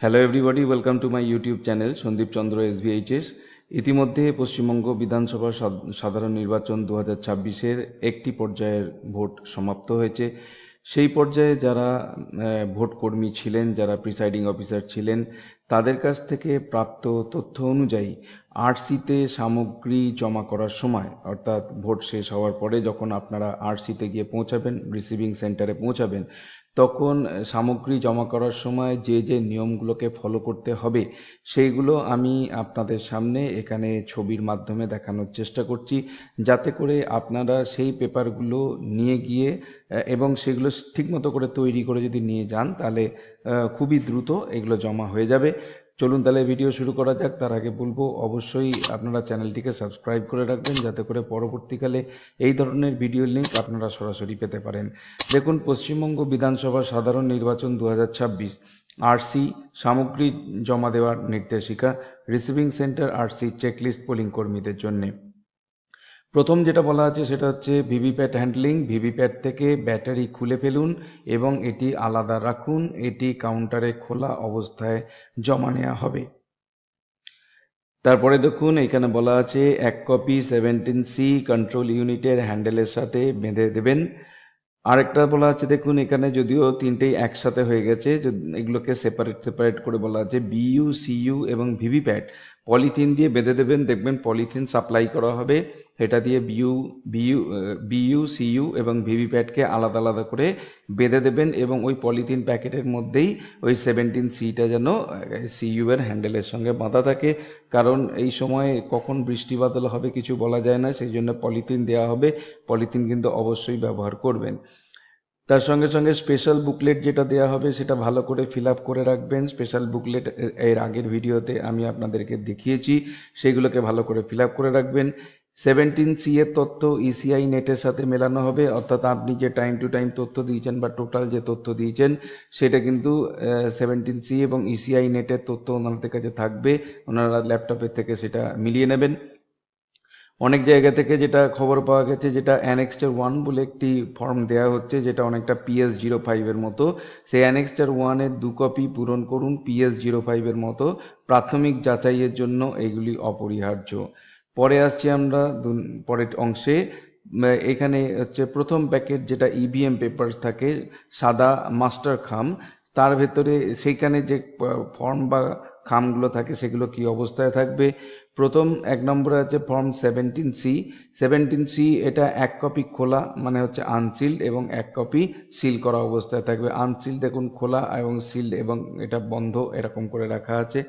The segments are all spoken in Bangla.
Hello everybody, welcome to my YouTube channel Sandip Chandra SVHS. ইতিমধ্যে পশ্চিমবঙ্গ বিধানসভা সাধারণ নির্বাচন 2026-এর একটি পর্যায়ের ভোট সমাপ্ত হয়েছে। সেই পর্যায়ে যারা ভোট কর্মী ছিলেন, যারা প্রিসাইডিং অফিসার ছিলেন, তাদের কাছ থেকে প্রাপ্ত তথ্য অনুযায়ী আরসিতে সামগ্রী জমা করার সময়, অর্থাৎ ভোট শেষ হওয়ার পরে যখন আপনারা আরসিতে গিয়ে পৌঁছাবেন, রিসিভিং সেন্টারে পৌঁছাবেন, তখন সামগ্রী জমা করার সময় যে যে নিয়মগুলোকে ফলো করতে হবে সেইগুলো আমি আপনাদের সামনে এখানে ছবির মাধ্যমে দেখানোর চেষ্টা করছি, যাতে করে আপনারা সেই পেপারগুলো নিয়ে গিয়ে এবং সেগুলো ঠিকমতো করে তৈরি করে যদি নিয়ে যান, তাহলে খুবই দ্রুত এগুলো জমা হয়ে যাবে। চলুন তাহলে ভিডিও শুরু করা যাক। তার আগে বলবো, অবশ্যই আপনারা চ্যানেলটিকে সাবস্ক্রাইব করে রাখবেন, যাতে করে পরবর্তীকালে এই ধরনের ভিডিও লিঙ্ক আপনারা সরাসরি পেতে পারেন। দেখুন, পশ্চিমবঙ্গ বিধানসভা সাধারণ নির্বাচন 2026 আরসি সামগ্রী জমা দেওয়ার নির্দেশিকা, receiving centre RC checklist polling কর্মীদের জন্য। প্রথম যেটা বলা আছে সেটা হচ্ছে ভিভিপ্যাট হ্যান্ডলিং। ভিভিপ্যাট থেকে ব্যাটারি খুলে ফেলুন এবং এটি আলাদা রাখুন। এটি কাউন্টারে খোলা অবস্থায় জমা নেওয়া হবে। তারপরে দেখুন, এখানে বলা আছে 1 কপি 17C কন্ট্রোল ইউনিটের হ্যান্ডেলের সাথে বেঁধে দেবেন। আরেকটা বলা আছে, দেখুন এখানে যদিও তিনটেই একসাথে হয়ে গেছে, এগুলোকে সেপারেট করে বলা আছে বিইউ, সিইউ এবং ভিভিপ্যাট পলিথিন দিয়ে বেঁধে দেবেন। দেখবেন পলিথিন সাপ্লাই করা হবে, এটা দিয়ে বিইউ, সিইউ এবং ভিভিপ্যাটকে আলাদা আলাদা করে বেঁধে দেবেন এবং ওই পলিথিন প্যাকেটের মধ্যেই ওই 17Cটা যেন সিইউ এর হ্যান্ডেলের সঙ্গে বাঁধা থাকে। কারণ এই সময় কখন বৃষ্টি বাদল হবে কিছু বলা যায় না, সেই জন্য পলিথিন দেওয়া হবে। পলিথিন কিন্তু অবশ্যই ব্যবহার করবেন। তার সঙ্গে সঙ্গে স্পেশাল বুকলেট যেটা দেওয়া হবে সেটা ভালো করে ফিল আপ করে রাখবেন। স্পেশাল বুকলেট এর আগের ভিডিওতে আমি আপনাদেরকে দেখিয়েছি, সেগুলোকে ভালো করে ফিল আপ করে রাখবেন। 17C এর তথ্য ইসিআই নেটের সাথে মেলানো হবে, অর্থাৎ আপনি যে টাইম টু টাইম তথ্য দিয়েছেন বা টোটাল যে তথ্য দিয়েছেন সেটা কিন্তু 17C এবং ইসিআই নেটের তথ্য ওনাদের কাছে থাকবে। ওনারা ল্যাপটপের থেকে সেটা মিলিয়ে নেবেন। অনেক জায়গা থেকে যেটা খবর পাওয়া গেছে, যেটা অ্যানেক্সটার 1 বলে একটি ফর্ম দেওয়া হচ্ছে, যেটা অনেকটা PS05 এর মতো, সেই অ্যানেক্সটার 1-এর 2 কপি পূরণ করুন। PS05 এর মতো প্রাথমিক যাচাইয়ের জন্য এগুলি অপরিহার্য। পরে আসছি আমরা পরের অংশে। এখানে হচ্ছে প্রথম প্যাকেট, যেটা ইভিএম পেপারস থাকে, সাদা মাস্টার খাম, তার ভেতরে সেইখানে যে ফর্ম বা খামগুলো থাকে সেগুলো কি অবস্থায় থাকবে। প্রথম 1 নম্বরে আছে ফর্ম 17C। 17C এটা 1 কপি খোলা, মানে হচ্ছে আনসিল্ড, এবং 1 কপি সিল করা অবস্থায় থাকবে। আনসিল্ড দেখুন খোলা এবং সিল্ড এবং এটা বন্ধ এরকম করে রাখা আছে।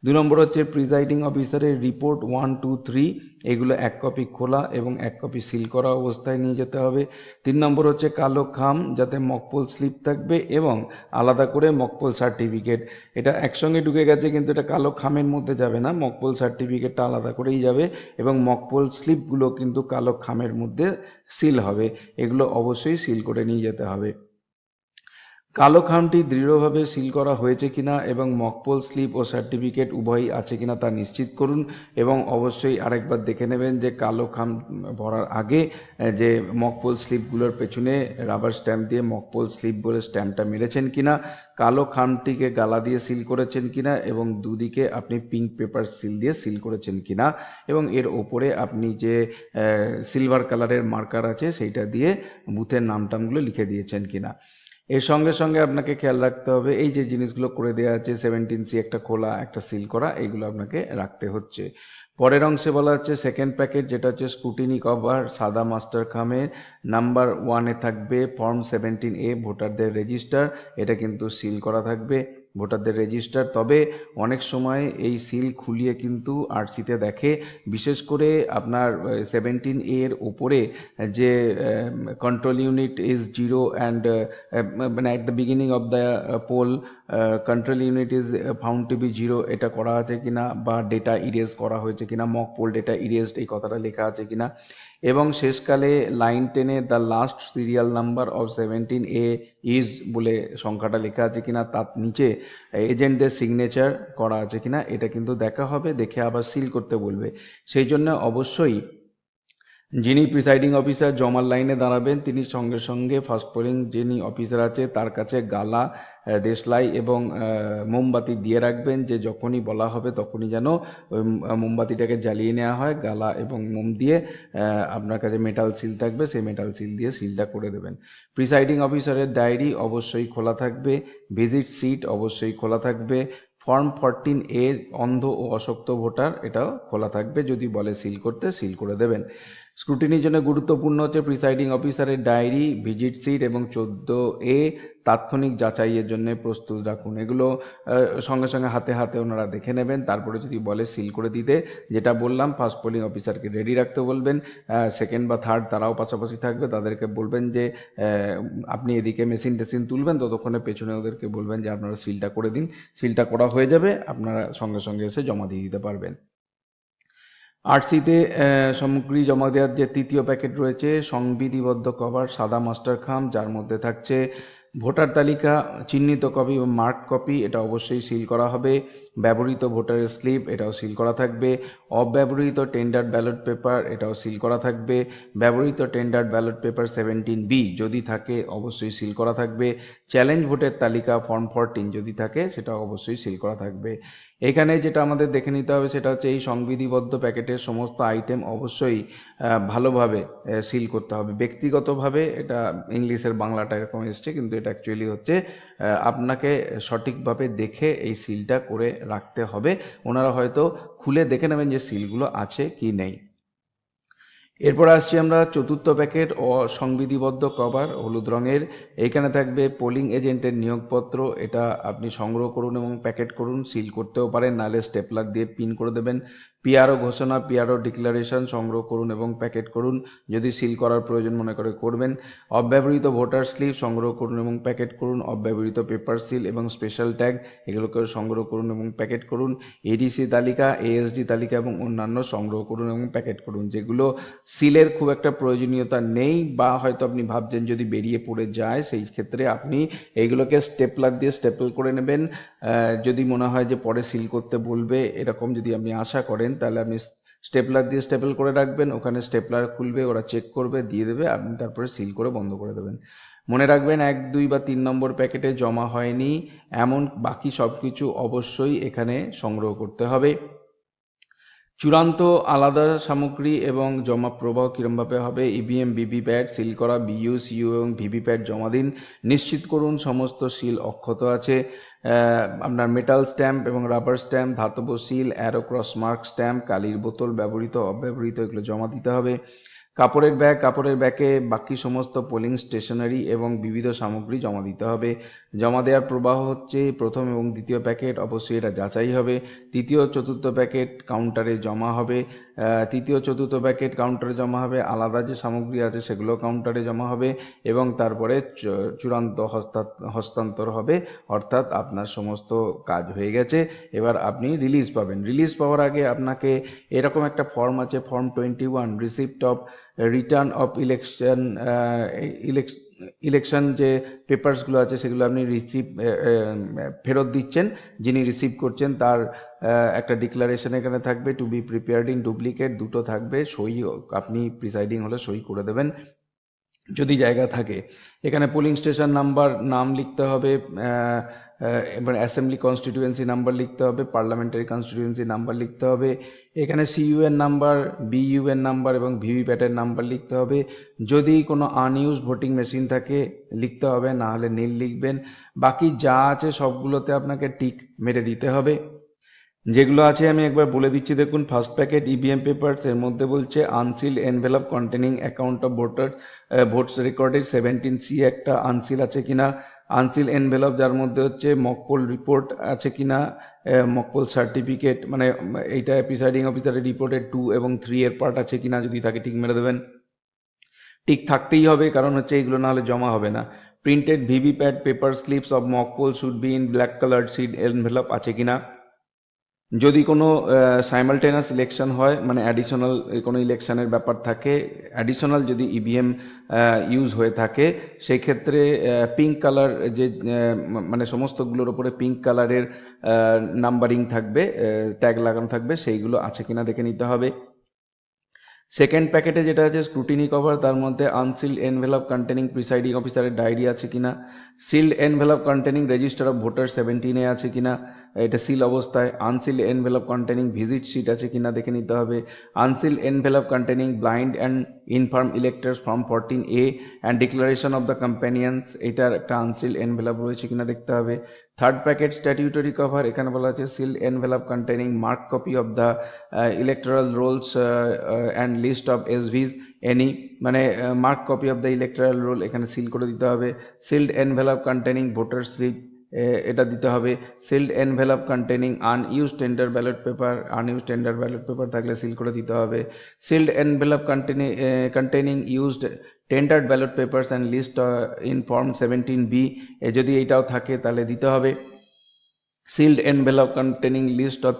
2 নম্বর হচ্ছে প্রিসাইডিং অফিসারের রিপোর্ট 1, 2, 3, এগুলো 1 কপি খোলা এবং 1 কপি সিল করা অবস্থায় নিয়ে যেতে হবে। 3 নম্বর হচ্ছে কালো খাম, যাতে মকপোল স্লিপ থাকবে এবং আলাদা করে মকপোল সার্টিফিকেট। এটা একসঙ্গে ঢুকে গেছে কিন্তু এটা কালো খামের মধ্যে যাবে না, মকপোল সার্টিফিকেটটা আলাদা করেই যাবে এবং মকপোল স্লিপগুলো কিন্তু কালো খামের মধ্যে সিল হবে। এগুলো অবশ্যই সিল করে নিয়ে যেতে হবে। কালো খামটি দৃঢ়ভাবে সিল করা হয়েছে কিনা এবং মকপোল স্লিপ ও সার্টিফিকেট উভয়ই আছে কিনা তা নিশ্চিত করুন। এবং অবশ্যই আরেকবার দেখে নেবেন যে কালো খাম ভরার আগে যে মকপোল স্লিপগুলোর পেছনে রাবার স্ট্যাম্প দিয়ে মকপোল স্লিপ বলে স্ট্যাম্পটা মেরেছেন কিনা, কালো খামটিকে গালা দিয়ে সিল করেছেন কিনা এবং দুদিকে আপনি পিঙ্ক পেপার সিল দিয়ে সিল করেছেন কিনা, এবং এর ওপরে আপনি যে সিলভার কালারের মার্কার আছে সেইটা দিয়ে বুথের নামটামগুলো লিখে দিয়েছেন কিনা। এর সঙ্গে সঙ্গে আপনাকে খেয়াল রাখতে হবে এই যে জিনিসগুলো করে দেওয়া আছে, 17C একটা খোলা একটা সিল করা, এগুলো আপনাকে রাখতে হচ্ছে। পরের অংশে বলা হচ্ছে সেকেন্ড প্যাকেট, যেটা হচ্ছে স্ক্রুটিনি কভার, সাদা মাস্টার খামে নাম্বার 1-এ থাকবে ফর্ম 17A ভোটারদের রেজিস্টার। এটা কিন্তু সিল করা থাকবে ভোটারদের রেজিস্টার। তবে অনেক সময় এই সিল খুলিয়ে কিন্তু আরসিতে দেখে, বিশেষ করে আপনার 17A এর ওপরে যে কন্ট্রোল ইউনিট ইজ 0 অ্যান্ড মানে at the beginning of the poll control unit is found to be 0, এটা করা আছে কিনা, বা ডেটা ইরেজ করা হয়েছে কিনা, মক পোল ডেটা ইরেজড এই কথাটা লেখা আছে কিনা, এবং শেষকালে লাইন 10-এ the last serial number of 17A is বলে সংখ্যাটা লেখা আছে কিনা, তার নিচে এজেন্টদের সিগনেচার করা আছে কিনা, এটা কিন্তু দেখা হবে, দেখে আবার সিল করতে বলবে। সেই জন্য অবশ্যই যিনি প্রিসাইডিং অফিসার জমার লাইনে দাঁড়াবেন তিনি সঙ্গে সঙ্গে ফার্স্ট পোলিং যিনি অফিসার আছে তার কাছে গালা দেশলাই এবং মোমবাতি দিয়ে রাখবেন, যে যখনই বলা হবে তখনই যেন ওই মোমবাতিটাকে জ্বালিয়ে নেওয়া হয়। গালা এবং মোম দিয়ে আপনার কাছে মেটাল সিল থাকবে, সেই মেটাল সিল দিয়ে সিলটা করে দেবেন। প্রিসাইডিং অফিসারের ডায়েরি অবশ্যই খোলা থাকবে, ভিজিট সিট অবশ্যই খোলা থাকবে, ফর্ম 14A অন্ধ ও অশক্ত ভোটার এটাও খোলা থাকবে, যদি বলে সিল করতে সিল করে দেবেন। স্ক্রুটিনির জন্য গুরুত্বপূর্ণ হচ্ছে প্রিসাইডিং অফিসারের ডায়েরি, ভিজিট সিট এবং 14A তাৎক্ষণিক যাচাইয়ের জন্য প্রস্তুত রাখুন। এগুলো সঙ্গে সঙ্গে হাতে হাতে ওনারা দেখে নেবেন, তারপরে যদি বলে সিল করে দিতে, যেটা বললাম ফার্স্ট পোলিং অফিসারকে রেডি রাখতে বলবেন, সেকেন্ড বা থার্ড তারাও পাশাপাশি থাকবে, তাদেরকে বলবেন যে আপনি এদিকে মেশিন টেশিন তুলবেন, ততক্ষণে পেছনে ওদেরকে বলবেন যে আপনারা সিলটা করে দিন। সিলটা করা হয়ে যাবে, আপনারা সঙ্গে সঙ্গে এসে জমা দিয়ে দিতে পারবেন। আরসিতে সামগ্রী জমা দেওয়ার যে তৃতীয় প্যাকেট রয়েছে, সংবিধিবদ্ধ কভার সাদা মাস্টার খাম, যার মধ্যে থাকছে ভোটার তালিকা, চিহ্নিত কপি ও মার্ক কপি, এটা অবশ্যই সিল করা হবে। ব্যবহৃত ভোটারের স্লিপ, এটাও সিল করা থাকবে। অব্যবহৃত টেন্ডার ব্যালট পেপার, এটাও সিল করা থাকবে। ব্যবহৃত টেন্ডার ব্যালট পেপার 17B যদি থাকে অবশ্যই সিল করা থাকবে। চ্যালেঞ্জ ভোটের তালিকা ফর্ম 14 যদি থাকে সেটা অবশ্যই সিল করা থাকবে। এখানে যেটা আমাদের দেখে নিতে হবে সেটা হচ্ছে এই সংবিধিবদ্ধ প্যাকেটের সমস্ত আইটেম অবশ্যই ভালোভাবে সিল করতে হবে। ব্যক্তিগতভাবে, এটা ইংলিশের বাংলাটা এরকম এসছে, কিন্তু এটা অ্যাকচুয়ালি হচ্ছে আপনাকে সঠিকভাবে দেখে এই সিলটা করে রাখতে হবে। ওনারা হয়তো খুলে দেখে নেবেন যে সিলগুলো আছে কি নেই। এরপর আসছি আমরা চতুর্থ প্যাকেট অসংবিধিবদ্ধ কভার হলুদ রঙের। এইখানে থাকবে পোলিং এজেন্টের নিয়োগপত্র, এটা আপনি সংগ্রহ করুন এবং প্যাকেট করুন, সিল করতেও পারেন, নাহলে স্টেপলার দিয়ে পিন করে দেবেন। পিআরও ঘোষণা, পিআরও ডিক্লারেশন সংগ্রহ করুন এবং প্যাকেট করুন, যদি সিল করার প্রয়োজন মনে করে করবেন। অব্যবহৃত ভোটার স্লিপ সংগ্রহ করুন এবং প্যাকেট করুন। অব্যবহৃত পেপার সিল এবং স্পেশাল ট্যাগ এগুলোকে সংগ্রহ করুন এবং প্যাকেট করুন। এডিসি তালিকা, এএসডি তালিকা এবং অন্যান্য সংগ্রহ করুন এবং প্যাকেট করুন। যেগুলো সিলের খুব একটা প্রয়োজনীয়তা নেই বা হয়তো আপনি ভাবছেন যদি বেরিয়ে পড়ে যায়, সেই ক্ষেত্রে আপনি এইগুলোকে স্টেপলার দিয়ে স্টেপল করে নেবেন। যদি মনে হয় যে পরে সিল করতে বলবে, এরকম যদি আপনি আশা করেন, তাহলে আপনি স্টেপলার দিয়ে স্টেপল করে রাখবেন, ওখানে স্টেপলার খুলবে, ওরা চেক করবে, দিয়ে দেবে, আপনি তারপরে সিল করে বন্ধ করে দেবেন। মনে রাখবেন 1, 2 বা 3 নম্বর প্যাকেটে জমা হয়নি এমন বাকি সব কিছু অবশ্যই এখানে সংগ্রহ করতে হবে। চূড়ান্ত আলাদা সামগ্রী এবং জমা প্রবাহ কীরমভাবে হবে? ইভিএম, ভিভিপ্যাট সিল করা, বিইউ, সিইউ এবং ভিভিপ্যাট জমা দিন। নিশ্চিত করুন সমস্ত সিল অক্ষত আছে। আপনার মেটাল স্ট্যাম্প এবং রাবার স্ট্যাম্প, ধাতব seal, arrow cross mark stamp, কালির বোতল ব্যবহৃত অব্যবহৃত এগুলো জমা দিতে হবে। কাপড়ের ব্যাগে বাকি সমস্ত পোলিং স্টেশনারি এবং বিবিধ সামগ্রী জমা দিতে হবে। জমা দেওয়ার প্রবাহ হচ্ছে প্রথম এবং দ্বিতীয় প্যাকেট, অবশ্যই এটা যাচাই হবে। তৃতীয় চতুর্থ প্যাকেট কাউন্টারে জমা হবে। তৃতীয় চতুর্থ প্যাকেট কাউন্টারে জমা হবে, আলাদা যে সামগ্রী আছে সেগুলো কাউন্টারে জমা হবে এবং তারপরে চূড়ান্ত হস্তান্তর হবে, অর্থাৎ আপনার সমস্ত কাজ হয়ে গেছে। এবার আপনি রিলিজ পাবেন। রিলিজ পাওয়ার আগে আপনাকে এরকম একটা ফর্ম আছে, form 21, receipt of return of election যে পেপারসগুলো আছে সেগুলো আপনি ফেরত দিচ্ছেন, যিনি রিসিভ করছেন তার একটা ডিক্লারেশন এখানে থাকবে, to be prepared in duplicate, দুটো থাকবে, সই আপনি প্রিসাইডিং হলে সই করে দেবেন যদি জায়গা থাকে। এখানে পোলিং স্টেশন নাম্বার, নাম লিখতে হবে, এবার অ্যাসেম্বলি কনস্টিটিউয়েন্সি নাম্বার লিখতে হবে, পার্লামেন্টারি কনস্টিটিউয়েন্সি নাম্বার লিখতে হবে। এখানে সিইউ এর নাম্বার, বিইউ এর নাম্বার এবং ভিভিপ্যাটের নাম্বার লিখতে হবে। যদি কোনো আনইউজ ভোটিং মেশিন থাকে লিখতে হবে, না হলে নীল লিখবেন। বাকি যা আছে সবগুলোতে আপনাকে টিক মেরে দিতে হবে। যেগুলো আছে আমি একবার বলে দিচ্ছি, দেখুন। ফার্স্ট প্যাকেট ইভিএম পেপারস, এর মধ্যে বলছে unseal envelope containing account of votes recorded 17C একটা আনসিল আছে কিনা, আনসিল এনভেলপ যার মধ্যে হচ্ছে মকপোল রিপোর্ট আছে কিনা, মকপোল সার্টিফিকেট, মানে এইটা প্রিসাইডিং অফিসারের রিপোর্টের 2 এবং 3 এর পার্ট আছে কিনা, যদি থাকে টিক মেরে দেবেন। টিক থাকতেই হবে, কারণ হচ্ছে এইগুলো নাহলে জমা হবে না। Printed VVPAT paper slips of mock poll should be in black coloured sealed envelope আছে কিনা। যদি কোনো সাইমালটেনাস ইলেকশন হয়, মানে অ্যাডিশনাল কোনো ইলেকশনের ব্যাপার থাকে, অ্যাডিশনাল যদি ইভিএম ইউজ হয়ে থাকে, সেই ক্ষেত্রে পিঙ্ক কালার যে মানে সমস্তগুলোর ওপরে পিঙ্ক কালারের নাম্বারিং থাকবে, ট্যাগ লাগানো থাকবে, সেইগুলো আছে কিনা দেখে নিতে হবে। সেকেন্ড প্যাকেটে যেটা আছে স্ক্রুটিনি কভার, তার মধ্যে আনসিল্ড এনভেলপ কন্টেনিং প্রিসাইডিং অফিসারের ডায়েরি আছে কিনা, sealed envelope containing register of voter 17 আছে কিনা, এটা সিল অবস্থায়, unsealed envelope containing visit sheet আছে কিনা দেখে নিতে হবে, unsealed envelope containing blind and infirm electors form 14A and declaration of the companions, এটার একটা আনসিল্ড এনভেলপ রয়েছে কিনা দেখতে হবে। থার্ড প্যাকেট স্ট্যাটিউটরি কভার, এখানে বলা আছে sealed envelope containing mark copy of the electoral rolls and list of ASD any, মানে mark copy of the electoral roll এখানে সিল করে দিতে হবে। Sealed envelope containing voter slip, এটা দিতে হবে। Sealed envelope containing unused tender ballot paper, unused tender ballot paper থাকলে সিল করে দিতে হবে। Sealed envelope containing used tendered ballot papers and list in form 17B, যদি এইটাও থাকে তাহলে দিতে হবে। Sealed envelope containing list of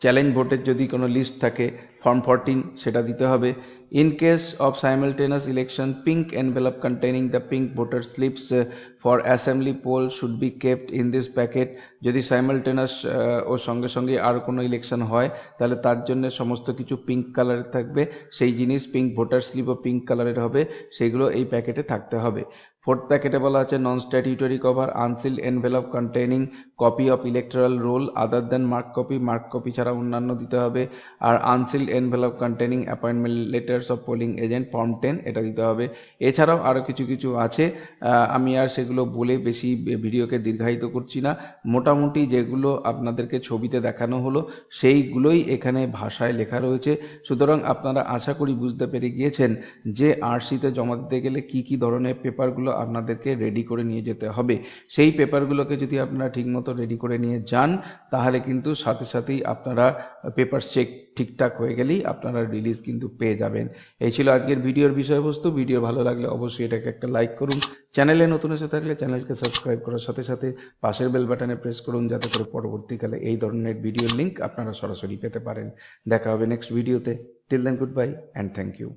challenge ভোটের যদি কোনো লিস্ট থাকে ফর্ম 14 সেটা দিতে হবে। In case of simultaneous election, pink envelope containing the pink voter slips for assembly poll should be kept in this packet. যদি সাইমালটেনিয়াস ওর সঙ্গে সঙ্গে আর কোনো ইলেকশন হয় তাহলে তার জন্য সমস্ত কিছু পিঙ্ক কালারের থাকবে, সেই জিনিস পিঙ্ক ভোটার স্লিপও পিঙ্ক কালারের হবে, সেগুলো এই প্যাকেটে থাকতে হবে। ফোর্থ প্যাকেটে বলা আছে non statutory cover unsealed envelope containing copy of electoral roll other than mark copy ছাড়া অন্যান্য দিতে হবে। আর unsealed envelope containing appointment letters of polling agent form 10, এটা দিতে হবে। এছাড়াও আরও কিছু কিছু আছে, আমি আর সেগুলো বলে বেশি ভিডিওকে দীর্ঘায়িত করছি না। মোটামুটি যেগুলো আপনাদেরকে ছবিতে দেখানো হলো সেইগুলোই এখানে ভাষায় লেখা রয়েছে। সুতরাং আপনারা আশা করি বুঝতে পেরে গিয়েছেন যে আরসিতে জমা দিতে গেলে কি কি ধরনের পেপারগুলো আপনাদেরকে রেডি করে নিয়ে যেতে হবে। সেই পেপারগুলোকে যদি আপনারা ঠিকমতো রেডি করে নিয়ে যান তাহলে কিন্তু সাথে সাথেই আপনারা পেপার চেক ঠিকঠাক হয়ে গেলেই আপনারা রিলিজ কিন্তু পেয়ে যাবেন। এই ছিল আজকের ভিডিওর বিষয়বস্তু। ভিডিও ভালো লাগলে অবশ্যই এটাকে একটা লাইক করুন। চ্যানেলে নতুন এসে থাকলে চ্যানেলকে সাবস্ক্রাইব করার সাথে সাথে পাশের বেল বাটনে প্রেস করুন, যাতে করে পরবর্তীকালে এই ধরনের ভিডিওর লিঙ্ক আপনারা সরাসরি পেতে পারেন। দেখা হবে নেক্সট ভিডিওতে। Till then goodbye and thank you.